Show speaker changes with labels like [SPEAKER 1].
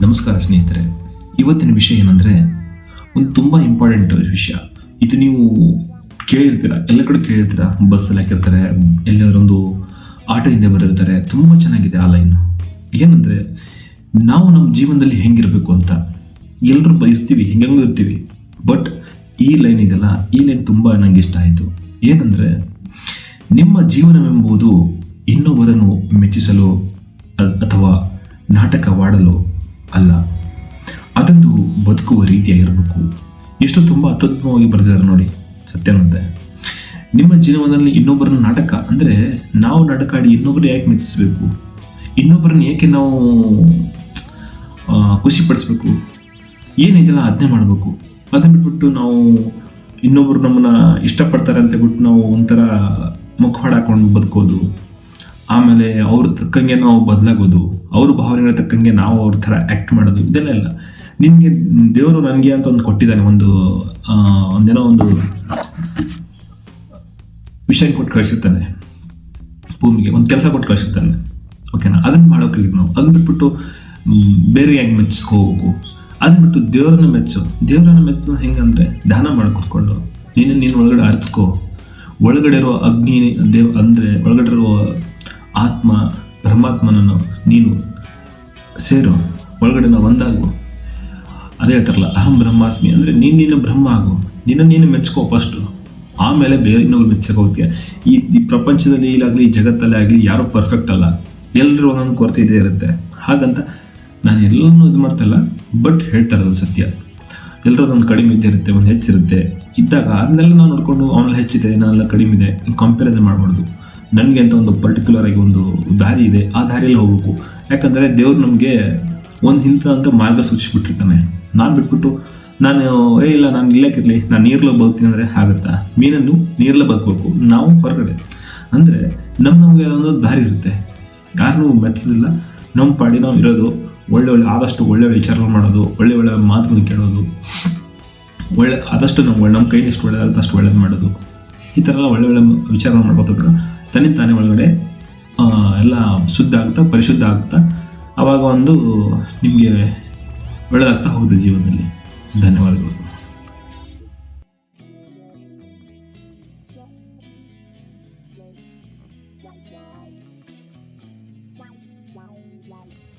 [SPEAKER 1] ನಮಸ್ಕಾರ ಸ್ನೇಹಿತರೆ. ಇವತ್ತಿನ ವಿಷಯ ಏನಂದರೆ ಒಂದು ತುಂಬ ಇಂಪಾರ್ಟೆಂಟ್ ವಿಷಯ. ಇದು ನೀವು ಕೇಳಿರ್ತೀರ, ಎಲ್ಲ ಕಡೆ ಕೇಳಿರ್ತೀರ. ಬಸ್ಸಲ್ಲಿ ಹಾಕಿರ್ತಾರೆ, ಎಲ್ಲರೊಂದು ಆಟೋ ಹಿಂದೆ ಬರೆದಿರ್ತಾರೆ. ತುಂಬ ಚೆನ್ನಾಗಿದೆ ಆ ಲೈನು. ಏನಂದರೆ, ನಾವು ನಮ್ಮ ಜೀವನದಲ್ಲಿ ಹೆಂಗಿರಬೇಕು ಅಂತ ಎಲ್ಲರೂ ಇರ್ತೀವಿ, ಹೆಂಗೂ ಇರ್ತೀವಿ. ಬಟ್ ಈ ಲೈನ್ ಇದೆಯಲ್ಲ, ಈ ಲೈನ್ ತುಂಬ ನನಗೆ ಇಷ್ಟ ಆಯಿತು. ಏನಂದರೆ, ನಿಮ್ಮ ಜೀವನವೆಂಬುದು ಇನ್ನೊಬ್ಬರನ್ನು ಮೆಚ್ಚಿಸಲು ಅಥವಾ ನಾಟಕವಾಡಲು ಅಲ್ಲ, ಅದೊಂದು ಬದುಕುವ ರೀತಿಯಾಗಿರಬೇಕು. ಎಷ್ಟು ತುಂಬ ಅತ್ಯುತ್ತಮವಾಗಿ ಬರೆದಿದ್ದಾರೆ ನೋಡಿ. ಸತ್ಯನಂತೆ, ನಿಮ್ಮ ಜೀವನದಲ್ಲಿ ಇನ್ನೊಬ್ಬರನ್ನ ನಾಟಕ ಅಂದರೆ, ನಾವು ನಾಟಕ ಆಡಿ ಇನ್ನೊಬ್ಬರು ಯಾಕೆ ಮೆಚ್ಚಿಸಬೇಕು, ಇನ್ನೊಬ್ಬರನ್ನ ಏಕೆ ನಾವು ಖುಷಿಪಡಿಸ್ಬೇಕು, ಏನಿದೆಲ್ಲ ಅದನ್ನೇ ಮಾಡಬೇಕು. ಅದನ್ನ ಬಿಟ್ಬಿಟ್ಟು ನಾವು ಇನ್ನೊಬ್ಬರು ನಮ್ಮನ್ನು ಇಷ್ಟಪಡ್ತಾರೆ ಅಂತ ಬಿಟ್ಟು ನಾವು ಒಂಥರ ಮುಖವಾಡ ಹಾಕೊಂಡು ಬದುಕೋದು, ಆಮೇಲೆ ಅವ್ರ ತಕ್ಕಂಗೆ ನಾವು ಬದಲಾಗೋದು, ಅವ್ರ ಭಾವನೆಗಳ ತಕ್ಕಂಗೆ ನಾವು ಅವ್ರ ಥರ ಆ್ಯಕ್ಟ್ ಮಾಡೋದು, ಇದೆಲ್ಲ ಇಲ್ಲ. ನಿಮಗೆ ದೇವರು ನನಗೆ ಅಂತ ಒಂದು ಕೊಟ್ಟಿದ್ದಾನೆ, ಒಂದೇನೋ ಒಂದು ವಿಷಯ ಕೊಟ್ಟು ಕಳಿಸಿರ್ತಾನೆ ಭೂಮಿಗೆ, ಒಂದು ಕೆಲಸ ಕೊಟ್ಟು ಕಳಿಸಿರ್ತಾನೆ. ಓಕೆನಾ? ಅದನ್ನು ಮಾಡೋಕ್ಕಿಲ್ಲ ನಾವು. ಅದನ್ನ ಬಿಟ್ಬಿಟ್ಟು ಬೇರೆ ಹೆಂಗೆ ಮೆಚ್ಚಿಸ್ಕೋಬೇಕು, ಅದನ್ನ ಬಿಟ್ಟು ದೇವರನ್ನ ಮೆಚ್ಚು ಹೆಂಗಂದರೆ, ಧ್ಯಾನ ಮಾಡಿ ಕೂತ್ಕೊಂಡು ನೀನು ಒಳಗಡೆ ಅರ್ಥಕೋ. ಒಳಗಡೆ ಇರೋ ಅಗ್ನಿ ಅಂದರೆ ಒಳಗಡೆ ಇರುವ ಆತ್ಮ ಬ್ರಹ್ಮಾತ್ಮನನ್ನು ನೀನು ಸೇರು, ಒಳಗಡೆ ನಾವು ಒಂದಾಗು. ಅದೇ ಹೇಳ್ತಾರಲ್ಲ, ಅಹಂ ಬ್ರಹ್ಮಾಸ್ಮಿ ಅಂದರೆ ನೀನು ಬ್ರಹ್ಮ ಆಗು. ನೀನು ಮೆಚ್ಕೋ ಫಸ್ಟು, ಆಮೇಲೆ ಬೇರೆ ಇನ್ನೊಬ್ರು ಮೆಚ್ಚಕ್ಕೆ ಹೋಗ್ತೀಯ. ಈ ಪ್ರಪಂಚದಲ್ಲಿ ಇಲ್ಲಾಗಲಿ, ಈ ಜಗತ್ತಲ್ಲೇ ಆಗಲಿ ಯಾರೂ ಪರ್ಫೆಕ್ಟ್ ಅಲ್ಲ. ಎಲ್ಲರೂ ಒಂದೊಂದು ಕೊರತೆ ಇದೇ ಇರುತ್ತೆ. ಹಾಗಂತ ನಾನು ಎಲ್ಲನೂ ಇದು ಮಾಡ್ತಾಯಿಲ್ಲ, ಬಟ್ ಹೇಳ್ತಾ ಇರೋದು ಸತ್ಯ. ಎಲ್ಲರೂ ಒಂದು ಕಡಿಮೆ ಇದ್ದೇ ಇರುತ್ತೆ, ಒಂದು ಹೆಚ್ಚಿರುತ್ತೆ. ಇದ್ದಾಗ ಅದನ್ನೆಲ್ಲ ನಾವು ನೋಡಿಕೊಂಡು ಅವನಲ್ಲಿ ಹೆಚ್ಚಿದೆ, ನಾನೆಲ್ಲ ಕಡಿಮೆ ಇದೆ, ಕಂಪ್ಯಾರಿಸನ್ ಮಾಡಬಾರ್ದು. ನನಗೆ ಅಂತ ಒಂದು ಪರ್ಟಿಕ್ಯುಲರ್ ಆಗಿ ಒಂದು ದಾರಿ ಇದೆ, ಆ ದಾರಿಯಲ್ಲಿ ಹೋಗ್ಬೇಕು. ಯಾಕಂದರೆ ದೇವ್ರು ನಮಗೆ ಒಂದು ಅಂತ ಮಾರ್ಗ ಸೂಚಿಸ್ಬಿಟ್ಟಿರ್ತಾನೆ. ನಾನು ಬಿಟ್ಬಿಟ್ಟು ಇಲ್ಲ ನಾನು ಇಲ್ಲಕ್ಕಿರಲಿ, ನಾನು ನೀರಲ್ಲೇ ಬದುಕ್ತೀನಿ ಅಂದರೆ ಆಗುತ್ತಾ? ಮೀನನ್ನು ನೀರಲ್ಲೇ ಬದುಕಬೇಕು, ನಾವು ಹೊರಗಡೆ. ಅಂದರೆ ನಮಗೆ ಒಂದು ದಾರಿ ಇರುತ್ತೆ, ಯಾರನ್ನೂ ಮೆಚ್ಚೋದಿಲ್ಲ. ನಮ್ಮ ಪಾಡಿ ನಾವು ಇರೋದು, ಆದಷ್ಟು ಒಳ್ಳೆ ವಿಚಾರ ಮಾಡೋದು, ಒಳ್ಳೆ ಮಾತುಗಳು ಕೇಳೋದು, ಆದಷ್ಟು ನಮ್ಮ ಕೈಲಿ ಎಷ್ಟು ಒಳ್ಳೆದಾಗುತ್ತೆ ಅಷ್ಟು ಒಳ್ಳೇದು ಮಾಡೋದು. ಈ ಥರ ಎಲ್ಲ ಒಳ್ಳೆ ವಿಚಾರ ಮಾಡ್ಕೋತಿದ್ರೆ ತಾನೇ ಒಳಗಡೆ ಎಲ್ಲ ಶುದ್ಧ ಆಗುತ್ತಾ, ಪರಿಶುದ್ಧ ಆಗುತ್ತಾ. ಆವಾಗ ಒಂದು ನಿಮಗೆ ಒಳ್ಳೆದಾಗ್ತಾ ಹೋಗುತ್ತೆ ಜೀವನದಲ್ಲಿ. ಧನ್ಯವಾದಗಳು.
[SPEAKER 2] Wow.